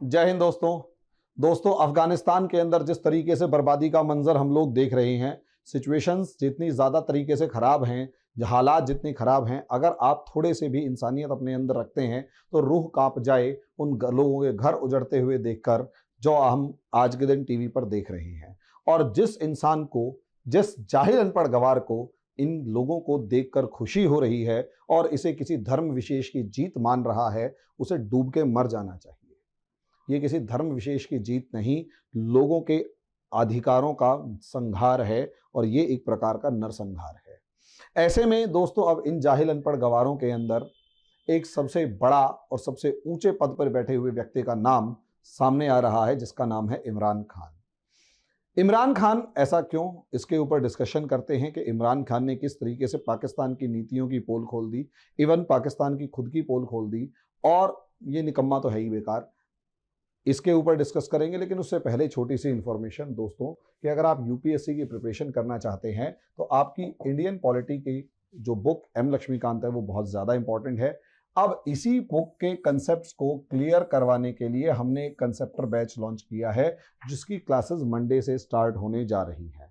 जय हिंद दोस्तों अफगानिस्तान के अंदर जिस तरीके से बर्बादी का मंजर हम लोग देख रहे हैं, सिचुएशंस जितनी ज़्यादा तरीके से ख़राब हैं, हालात जितनी ख़राब हैं, अगर आप थोड़े से भी इंसानियत अपने अंदर रखते हैं तो रूह कांप जाए उन लोगों के घर उजड़ते हुए देखकर, जो हम आज के दिन टीवी पर देख रहे हैं। और जिस इंसान को, जिस जाहिल अनपढ़ गवार को इन लोगों को देखकर खुशी हो रही है और इसे किसी धर्म विशेष की जीत मान रहा है, उसे डूब के मर जाना चाहिए। ये किसी धर्म विशेष की जीत नहीं, लोगों के अधिकारों का संहार है और ये एक प्रकार का नरसंहार है। ऐसे में दोस्तों अब इन जाहिल अनपढ़ गवारों के अंदर एक सबसे बड़ा और सबसे ऊंचे पद पर बैठे हुए व्यक्ति का नाम सामने आ रहा है, जिसका नाम है इमरान खान। इमरान खान ऐसा क्यों, इसके ऊपर डिस्कशन करते हैं कि इमरान खान ने किस तरीके से पाकिस्तान की नीतियों की पोल खोल दी, इवन पाकिस्तान की खुद की पोल खोल दी, और ये निकम्मा तो है ही बेकार। इसके ऊपर डिस्कस करेंगे, लेकिन उससे पहले छोटी सी इंफॉर्मेशन दोस्तों कि अगर आप यूपीएससी की प्रिपरेशन करना चाहते हैं तो आपकी इंडियन पॉलिटी की जो बुक एम लक्ष्मीकांत है वो बहुत ज़्यादा इंपॉर्टेंट है। अब इसी बुक के कंसेप्ट्स को क्लियर करवाने के लिए हमने एक कंसेप्टर बैच लॉन्च किया है, जिसकी क्लासेस मंडे से स्टार्ट होने जा रही हैं।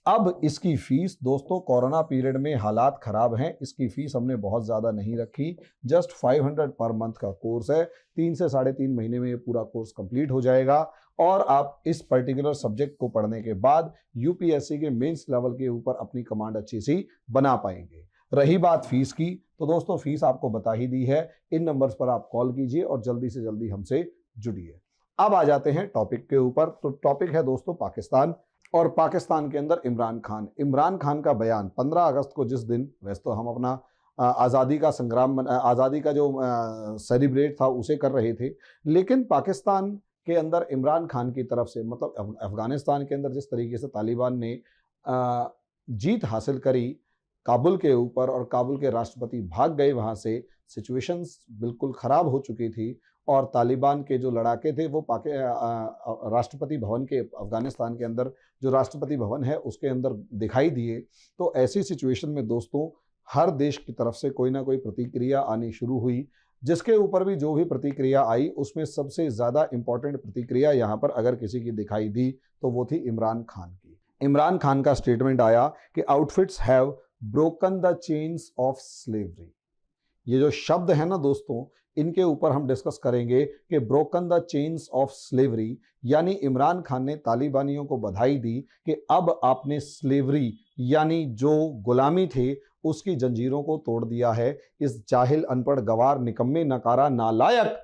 अब इसकी फीस दोस्तों, कोरोना पीरियड में हालात ख़राब हैं, इसकी फीस हमने बहुत ज़्यादा नहीं रखी, जस्ट 500 पर मंथ का कोर्स है। 3 से 3.5 महीने में ये पूरा कोर्स कंप्लीट हो जाएगा और आप इस पर्टिकुलर सब्जेक्ट को पढ़ने के बाद यूपीएससी के मेंस लेवल के ऊपर अपनी कमांड अच्छी सी बना पाएंगे। रही बात फीस की, तो दोस्तों फीस आपको बता ही दी है, इन नंबर्स पर आप कॉल कीजिए और जल्दी से जल्दी हमसे जुड़िए। अब आ जाते हैं टॉपिक के ऊपर। तो टॉपिक है दोस्तों पाकिस्तान, और पाकिस्तान के अंदर इमरान खान का बयान 15 अगस्त को, जिस दिन वैसे तो हम अपना आज़ादी का संग्राम, आज़ादी का जो सेलिब्रेट था उसे कर रहे थे, लेकिन पाकिस्तान के अंदर इमरान खान की तरफ से, मतलब अफगानिस्तान के अंदर जिस तरीके से तालिबान ने जीत हासिल करी काबुल के ऊपर और काबुल के राष्ट्रपति भाग गए वहाँ से, सिचुएशंस बिल्कुल ख़राब हो चुकी थी और तालिबान के जो लड़ाके थे वो राष्ट्रपति भवन के, अफगानिस्तान के अंदर जो राष्ट्रपति भवन है उसके अंदर दिखाई दिए। तो ऐसी सिचुएशन में दोस्तों हर देश की तरफ से कोई ना कोई प्रतिक्रिया आनी शुरू हुई, जिसके ऊपर भी जो भी प्रतिक्रिया आई उसमें सबसे ज़्यादा इंपॉर्टेंट प्रतिक्रिया यहाँ पर अगर किसी की दिखाई दी तो वो थी इमरान खान की। इमरान खान का स्टेटमेंट आया कि outfits have broken the chains of slavery. ये जो शब्द है ना दोस्तों, इनके ऊपर हम डिस्कस करेंगे कि broken the chains of slavery, यानी इमरान खान ने तालिबानियों को बधाई दी कि अब आपने स्लेवरी यानी जो गुलामी थे उसकी जंजीरों को तोड़ दिया है। इस जाहिल अनपढ़ गवार निकम्मे नकारा नालायक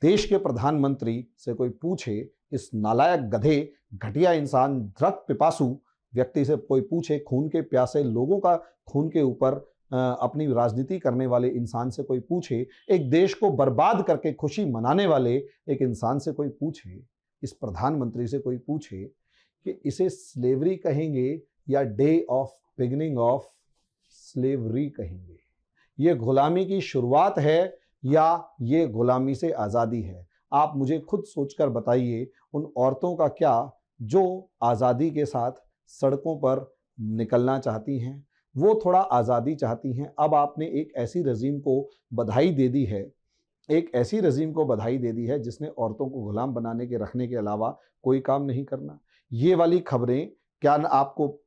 देश के प्रधानमंत्री से कोई पूछे, इस नालायक गधे घटिया इंसान रक्त पिपासु व्यक्ति से कोई पूछे, खून के प्यासे लोगों का खून के ऊपर अपनी राजनीति करने वाले इंसान से कोई पूछे, एक देश को बर्बाद करके खुशी मनाने वाले एक इंसान से कोई पूछे, इस प्रधानमंत्री से कोई पूछे कि इसे स्लेवरी कहेंगे या day of beginning of slavery कहेंगे, ये गुलामी की शुरुआत है या ये गुलामी से आज़ादी है। आप मुझे खुद सोचकर बताइए, उन औरतों का क्या जो आज़ादी के साथ सड़कों पर निकलना चाहती हैं, वो थोड़ा आज़ादी चाहती हैं। अब आपने एक ऐसी रजीम को बधाई दे दी है, एक ऐसी रजीम को बधाई दे दी है जिसने औरतों को गुलाम बनाने के रखने के अलावा कोई काम नहीं करना। ये वाली खबरें क्या आपको,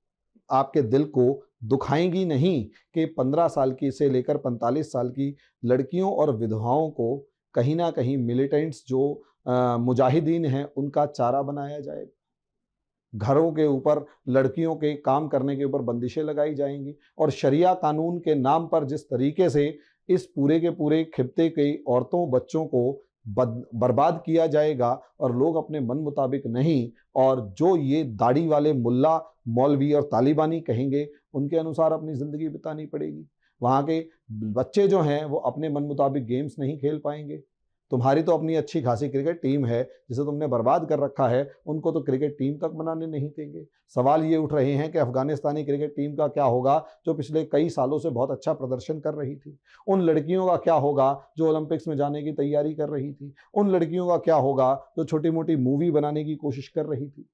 आपके दिल को दुखाएंगी नहीं कि 15 साल की से लेकर 45 साल की लड़कियों और विधवाओं को कहीं ना कहीं मिलिटेंट्स जो मुजाहिदीन हैं उनका चारा बनाया जाएगा, घरों के ऊपर लड़कियों के काम करने के ऊपर बंदिशें लगाई जाएंगी, और शरिया कानून के नाम पर जिस तरीके से इस पूरे के पूरे खित्ते के औरतों बच्चों को बर्बाद किया जाएगा और लोग अपने मन मुताबिक नहीं, और जो ये दाढ़ी वाले मुल्ला मौलवी और तालिबानी कहेंगे उनके अनुसार अपनी ज़िंदगी बितानी पड़ेगी। वहाँ के बच्चे जो हैं वो अपने मन मुताबिक गेम्स नहीं खेल पाएंगे। तुम्हारी तो अपनी अच्छी खासी क्रिकेट टीम है जिसे तुमने बर्बाद कर रखा है, उनको तो क्रिकेट टीम तक बनाने नहीं देंगे। सवाल ये उठ रहे हैं कि अफगानिस्तानी क्रिकेट टीम का क्या होगा जो पिछले कई सालों से बहुत अच्छा प्रदर्शन कर रही थी। उन लड़कियों का क्या होगा जो ओलंपिक्स में जाने की तैयारी कर रही थी। उन लड़कियों का क्या होगा जो छोटी मोटी मूवी बनाने की कोशिश कर रही थी।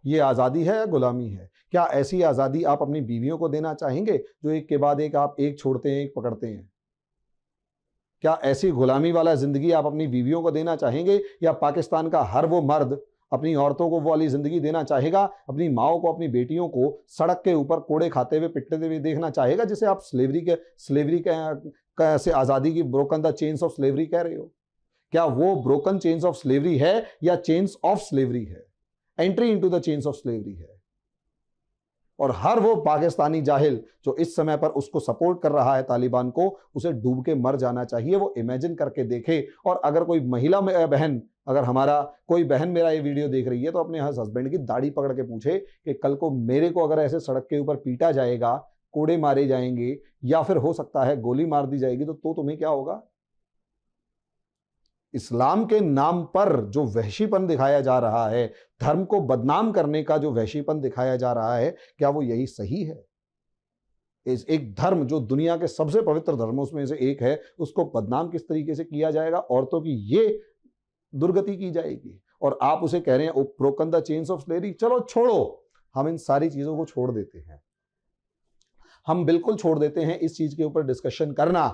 ये आज़ादी है या गुलामी है? क्या ऐसी आज़ादी आप अपनी बीवियों को देना चाहेंगे जो एक के बाद एक आप एक छोड़ते हैं एक पकड़ते हैं? क्या ऐसी गुलामी वाला जिंदगी आप अपनी बीवियों को देना चाहेंगे, या पाकिस्तान का हर वो मर्द अपनी औरतों को वो वाली जिंदगी देना चाहेगा, अपनी माओ को, अपनी बेटियों को सड़क के ऊपर कोड़े खाते हुए, पिटते हुए देखना चाहेगा, जिसे आप स्लेवरी से आजादी की broken the chains of slavery कह रहे हो? क्या वो ब्रोकन चेन्स ऑफ स्लेवरी है या चेन्स ऑफ स्लेवरी है? Entry into the chains of slavery है। और हर वो पाकिस्तानी जाहिल जो इस समय पर उसको सपोर्ट कर रहा है तालिबान को, उसे डूब के मर जाना चाहिए। वो इमेजिन करके देखे। और अगर कोई महिला बहन, अगर हमारा कोई बहन मेरा ये वीडियो देख रही है, तो अपने हस्बैंड की दाढ़ी पकड़ के पूछे कि कल को मेरे को अगर ऐसे सड़क के ऊपर पीटा जाएगा, कोड़े मारे जाएंगे, या फिर हो सकता है गोली मार दी जाएगी, तो तुम्हें क्या होगा? इस्लाम के नाम पर जो वहशीपन दिखाया जा रहा है, धर्म को बदनाम करने का जो वहशीपन दिखाया जा रहा है, क्या वो यही सही है? एक धर्म जो दुनिया के सबसे पवित्र धर्मों में से एक है, उसको बदनाम किस तरीके से किया जाएगा? औरतों की ये दुर्गति की जाएगी, और आप उसे कह रहे हैं broken the chains of slavery. चलो छोड़ो, हम इन सारी चीजों को छोड़ देते हैं। हम बिल्कुल छोड़ देते हैं इस चीज के ऊपर डिस्कशन करना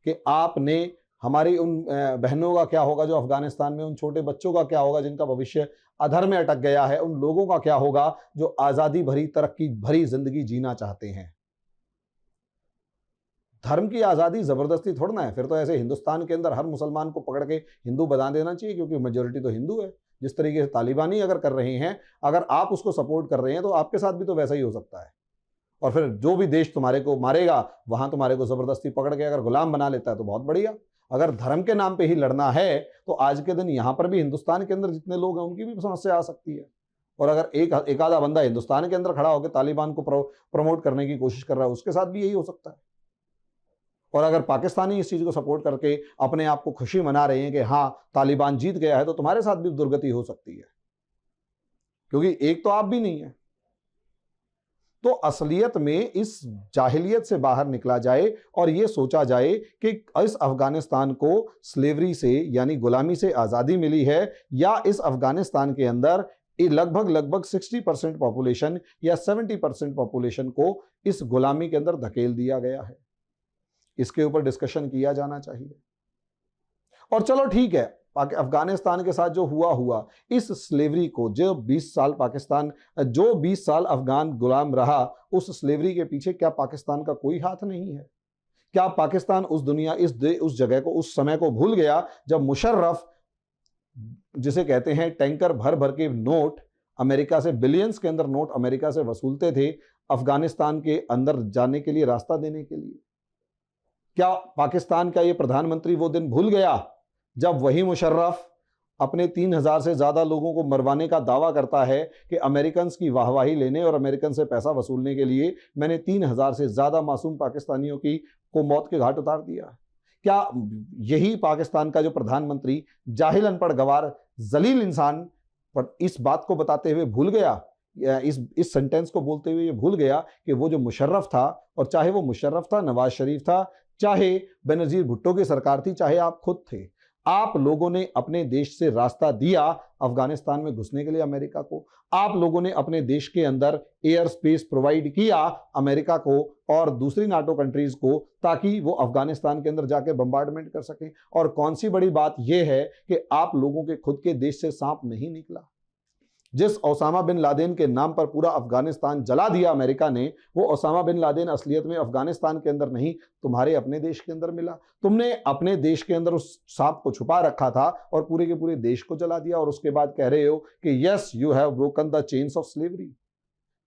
कि आपने हमारी उन बहनों का क्या होगा जो अफगानिस्तान में, उन छोटे बच्चों का क्या होगा जिनका भविष्य अधर में अटक गया है, उन लोगों का क्या होगा जो आजादी भरी, तरक्की भरी जिंदगी जीना चाहते हैं। धर्म की आजादी जबरदस्ती थोड़ा ना है। फिर तो ऐसे हिंदुस्तान के अंदर हर मुसलमान को पकड़ के हिंदू बना देना चाहिए, क्योंकि मेजोरिटी तो हिंदू है। जिस तरीके से तालिबानी अगर कर रहे हैं, अगर आप उसको सपोर्ट कर रहे हैं, तो आपके साथ भी तो वैसा ही हो सकता है। और फिर जो भी देश तुम्हारे को मारेगा, वहां तुम्हारे को जबरदस्ती पकड़ के अगर गुलाम बना लेता है तो बहुत बढ़िया। अगर धर्म के नाम पे ही लड़ना है, तो आज के दिन यहां पर भी हिंदुस्तान के अंदर जितने लोग हैं उनकी भी समस्या आ सकती है। और अगर एक आधा बंदा हिंदुस्तान के अंदर खड़ा होकर तालिबान को प्रमोट करने की कोशिश कर रहा है, उसके साथ भी यही हो सकता है। और अगर पाकिस्तानी इस चीज को सपोर्ट करके अपने आप को खुशी मना रहे हैं कि हाँ तालिबान जीत गया है, तो तुम्हारे साथ भी दुर्गति हो सकती है, क्योंकि एक तो आप भी नहीं है। तो असलियत में इस जाहिलियत से बाहर निकला जाए और यह सोचा जाए कि इस अफगानिस्तान को स्लेवरी से, यानी गुलामी से आजादी मिली है, या इस अफगानिस्तान के अंदर लगभग 60% पॉपुलेशन या 70% पॉपुलेशन को इस गुलामी के अंदर धकेल दिया गया है। इसके ऊपर डिस्कशन किया जाना चाहिए। और चलो ठीक है, अफगानिस्तान के साथ जो हुआ, इस स्लेवरी को जो 20 साल अफगान गुलाम रहा, उस स्लेवरी के पीछे क्या पाकिस्तान का कोई हाथ नहीं है? क्या पाकिस्तान उस जगह को, उस समय को भूल गया जब मुशर्रफ, जिसे कहते हैं टैंकर भर भर के नोट अमेरिका से, बिलियंस के अंदर नोट अमेरिका से वसूलते थे अफगानिस्तान के अंदर जाने के लिए, रास्ता देने के लिए? क्या पाकिस्तान का ये प्रधानमंत्री वो दिन भूल गया जब वही मुशर्रफ अपने 3000 से ज्यादा लोगों को मरवाने का दावा करता है कि अमेरिकन की वाहवाही लेने और अमेरिकन से पैसा वसूलने के लिए मैंने 3000 से ज्यादा मासूम पाकिस्तानियों को मौत के घाट उतार दिया? क्या यही पाकिस्तान का जो प्रधानमंत्री जाहिल, अनपढ़, गवार, जलील इंसान पर इस बात को बताते हुए भूल गया, इस सेंटेंस को बोलते हुए ये भूल गया कि वो जो मुशर्रफ था, और चाहे वो मुशर्रफ था, नवाज शरीफ था, चाहे बेनजीर भुट्टो की सरकार थी, चाहे आप खुद थे, आप लोगों ने अपने देश से रास्ता दिया अफगानिस्तान में घुसने के लिए अमेरिका को। आप लोगों ने अपने देश के अंदर एयर स्पेस प्रोवाइड किया अमेरिका को और दूसरी नाटो कंट्रीज को, ताकि वो अफगानिस्तान के अंदर जाके बम्बार्डमेंट कर सकें। और कौन सी बड़ी बात यह है कि आप लोगों के खुद के देश से सांप नहीं निकला। जिस ओसामा बिन लादेन के नाम पर पूरा अफगानिस्तान जला दिया अमेरिका ने, वो ओसामा बिन लादेन असलियत में अफगानिस्तान के अंदर नहीं, तुम्हारे अपने देश के अंदर मिला। तुमने अपने देश के अंदर उस सांप को छुपा रखा था और पूरे के पूरे देश को जला दिया, और उसके बाद कह रहे हो कि yes you have broken the chains of slavery.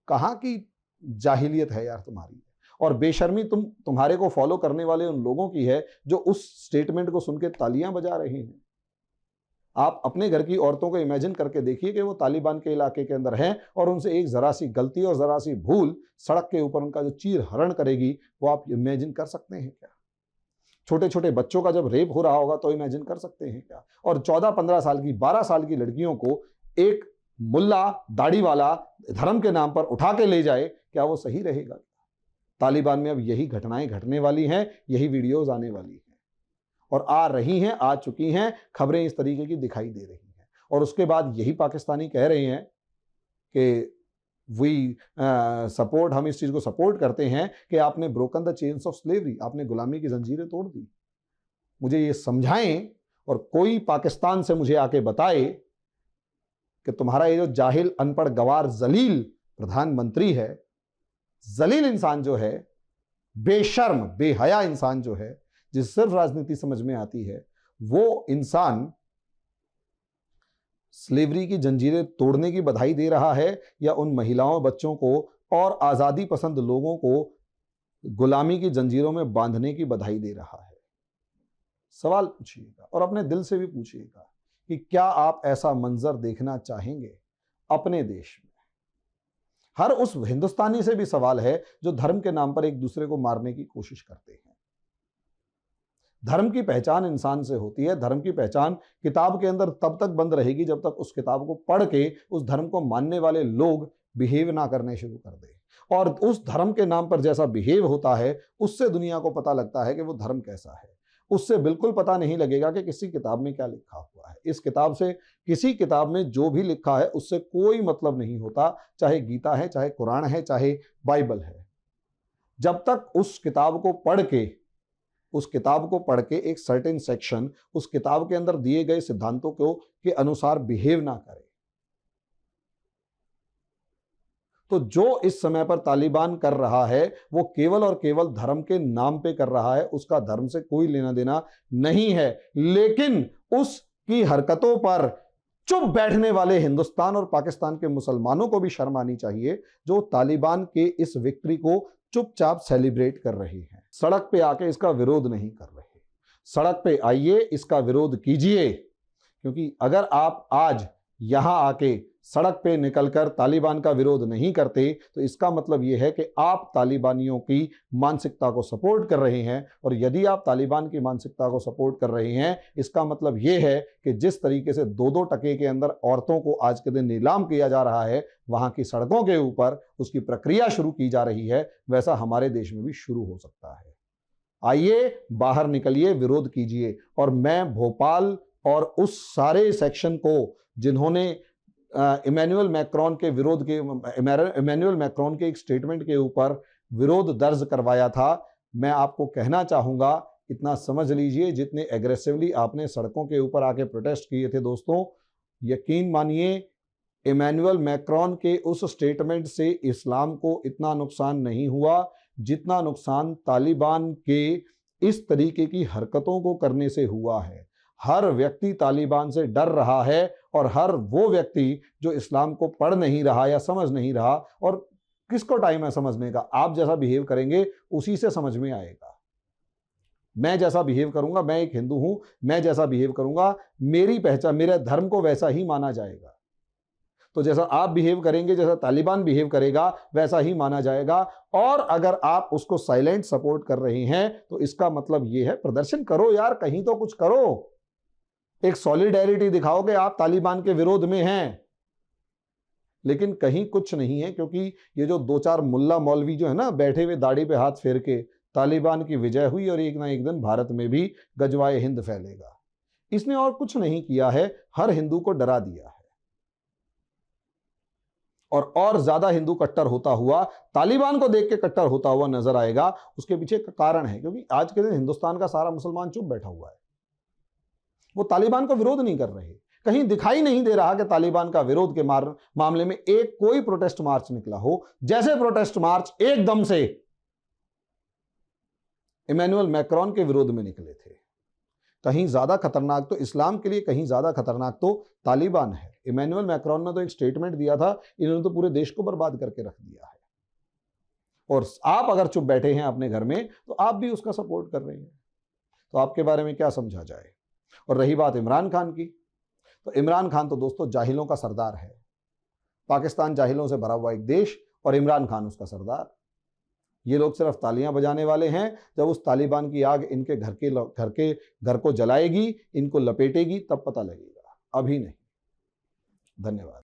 कहां की जाहिलियत है यार तुम्हारी। और बेशर्मी तुम्हारे को फॉलो करने वाले उन लोगों की है जो उस स्टेटमेंट को सुन के तालियां बजा रहे हैं। आप अपने घर की औरतों को इमेजिन करके देखिए कि वो तालिबान के इलाके के अंदर हैं और उनसे एक जरा सी गलती और जरा सी भूल सड़क के ऊपर उनका जो चीर हरण करेगी, वो आप इमेजिन कर सकते हैं क्या? छोटे छोटे बच्चों का जब रेप हो रहा होगा तो इमेजिन कर सकते हैं क्या? और 14-15 साल की, 12 साल की लड़कियों को एक मुल्ला दाढ़ी वाला धर्म के नाम पर उठा के ले जाए, क्या वो सही रहेगा? तालिबान में अब यही घटनाएं घटने वाली हैं, यही वीडियोज आने वाली हैं और आ रही हैं, आ चुकी हैं। खबरें इस तरीके की दिखाई दे रही हैं। और उसके बाद यही पाकिस्तानी कह रहे हैं कि सपोर्ट, हम इस चीज को सपोर्ट करते हैं कि आपने broken the chains of slavery, आपने गुलामी की जंजीरें तोड़ दी। मुझे ये समझाएं और कोई पाकिस्तान से मुझे आके बताए कि तुम्हारा ये जो जाहिल अनपढ़ गवार जलील प्रधानमंत्री है, जलील इंसान जो है, बेशर्म बेहया इंसान जो है, जिसे सिर्फ राजनीति समझ में आती है, वो इंसान स्लेवरी की जंजीरें तोड़ने की बधाई दे रहा है या उन महिलाओं बच्चों को और आजादी पसंद लोगों को गुलामी की जंजीरों में बांधने की बधाई दे रहा है? सवाल पूछिएगा और अपने दिल से भी पूछिएगा कि क्या आप ऐसा मंजर देखना चाहेंगे अपने देश में? हर उस हिंदुस्तानी से भी सवाल है जो धर्म के नाम पर एक दूसरे को मारने की कोशिश करते हैं। धर्म की पहचान इंसान से होती है। धर्म की पहचान किताब के अंदर तब तक बंद रहेगी जब तक उस किताब को पढ़ के उस धर्म को मानने वाले लोग बिहेव ना करने शुरू कर दें। और उस धर्म के नाम पर जैसा बिहेव होता है उससे दुनिया को पता लगता है कि वो धर्म कैसा है। उससे बिल्कुल पता नहीं लगेगा कि किसी किताब में क्या लिखा हुआ है। इस किताब से, किसी किताब में जो भी लिखा है उससे कोई मतलब नहीं होता, चाहे गीता है, चाहे कुरान है, चाहे बाइबल है। जब तक उस किताब को पढ़ के एक सर्टेन सेक्शन उस किताब के अंदर दिए गए सिद्धांतों के अनुसार बिहेव ना करे। तो जो इस समय पर तालिबान कर रहा है वो केवल और केवल धर्म के नाम पे कर रहा है, उसका धर्म से कोई लेना देना नहीं है। लेकिन उसकी हरकतों पर चुप बैठने वाले हिंदुस्तान और पाकिस्तान के मुसलमानों को भी शर्म आनी चाहिए, जो तालिबान के इस विक्ट्री को चुपचाप सेलिब्रेट कर रहे हैं। सड़क पे आके इसका विरोध नहीं कर रहे। सड़क पे आइए, इसका विरोध कीजिए, क्योंकि अगर आप आज यहां आके सड़क पे निकलकर तालिबान का विरोध नहीं करते तो इसका मतलब यह है कि आप तालिबानियों की मानसिकता को सपोर्ट कर रहे हैं। और यदि आप तालिबान की मानसिकता को सपोर्ट कर रहे हैं, इसका मतलब यह है कि जिस तरीके से 2-2 टके के अंदर औरतों को आज के दिन नीलाम किया जा रहा है वहां की सड़कों के ऊपर, उसकी प्रक्रिया शुरू की जा रही है, वैसा हमारे देश में भी शुरू हो सकता है। आइए, बाहर निकलिए, विरोध कीजिए। और मैं भोपाल और उस सारे सेक्शन को जिन्होंने इमैनुअल मैक्रोन के विरोध के, इमैनुअल मैक्रोन के एक स्टेटमेंट के ऊपर विरोध दर्ज करवाया था, मैं आपको कहना चाहूंगा, इतना समझ लीजिए, जितने एग्रेसिवली आपने सड़कों के ऊपर आके प्रोटेस्ट किए थे दोस्तों, यकीन मानिए इमैनुअल मैक्रोन के उस स्टेटमेंट से इस्लाम को इतना नुकसान नहीं हुआ जितना नुकसान तालिबान के इस तरीके की हरकतों को करने से हुआ है। हर व्यक्ति तालिबान से डर रहा है और हर वो व्यक्ति जो इस्लाम को पढ़ नहीं रहा या समझ नहीं रहा, और किसको टाइम है समझने का, आप जैसा बिहेव करेंगे उसी से समझ में आएगा। मैं जैसा बिहेव करूंगा, मैं एक हिंदू हूं, मैं जैसा बिहेव करूंगा, मेरी पहचान, मेरे धर्म को वैसा ही माना जाएगा। तो जैसा आप बिहेव करेंगे, जैसा तालिबान बिहेव करेगा, वैसा ही माना जाएगा। और अगर आप उसको साइलेंट सपोर्ट कर रहे हैं तो इसका मतलब यह है, प्रदर्शन करो यार, कहीं तो कुछ करो, एक सॉलिडेरिटी दिखाओ कि आप तालिबान के विरोध में हैं। लेकिन कहीं कुछ नहीं है, क्योंकि ये जो 2-4 मुल्ला मौलवी जो है ना, बैठे हुए दाढ़ी पे हाथ फेर के, तालिबान की विजय हुई और एक ना एक दिन भारत में भी गजवाए हिंद फैलेगा। इसने और कुछ नहीं किया है, हर हिंदू को डरा दिया है। और ज्यादा हिंदू कट्टर होता हुआ, तालिबान को देख के कट्टर होता हुआ नजर आएगा। उसके पीछे का कारण है, क्योंकि आज के दिन हिंदुस्तान का सारा मुसलमान चुप बैठा हुआ है। वो तालिबान को विरोध नहीं कर रहे। कहीं दिखाई नहीं दे रहा कि तालिबान का विरोध के मामले में एक कोई प्रोटेस्ट मार्च निकला हो। जैसे प्रोटेस्ट मार्च एकदम से इमैनुअल मैक्रोन के विरोध में निकले थे। कहीं ज्यादा खतरनाक तो इस्लाम के लिए, कहीं ज्यादा खतरनाक तो तालिबान है। इमैनुअल मैक्रोन ने तो एक स्टेटमेंट दिया था, इन्होंने तो पूरे देश को बर्बाद करके रख दिया है। और आप अगर चुप बैठे हैं अपने घर में तो आप भी उसका सपोर्ट कर रहे हैं। तो आपके बारे में क्या समझा जाए। और रही बात इमरान खान की, तो इमरान खान तो दोस्तों जाहिलों का सरदार है। पाकिस्तान जाहिलों से भरा हुआ एक देश और इमरान खान उसका सरदार। ये लोग सिर्फ तालियां बजाने वाले हैं। जब उस तालिबान की आग इनके घर को जलाएगी, इनको लपेटेगी, तब पता लगेगा, अभी नहीं। धन्यवाद।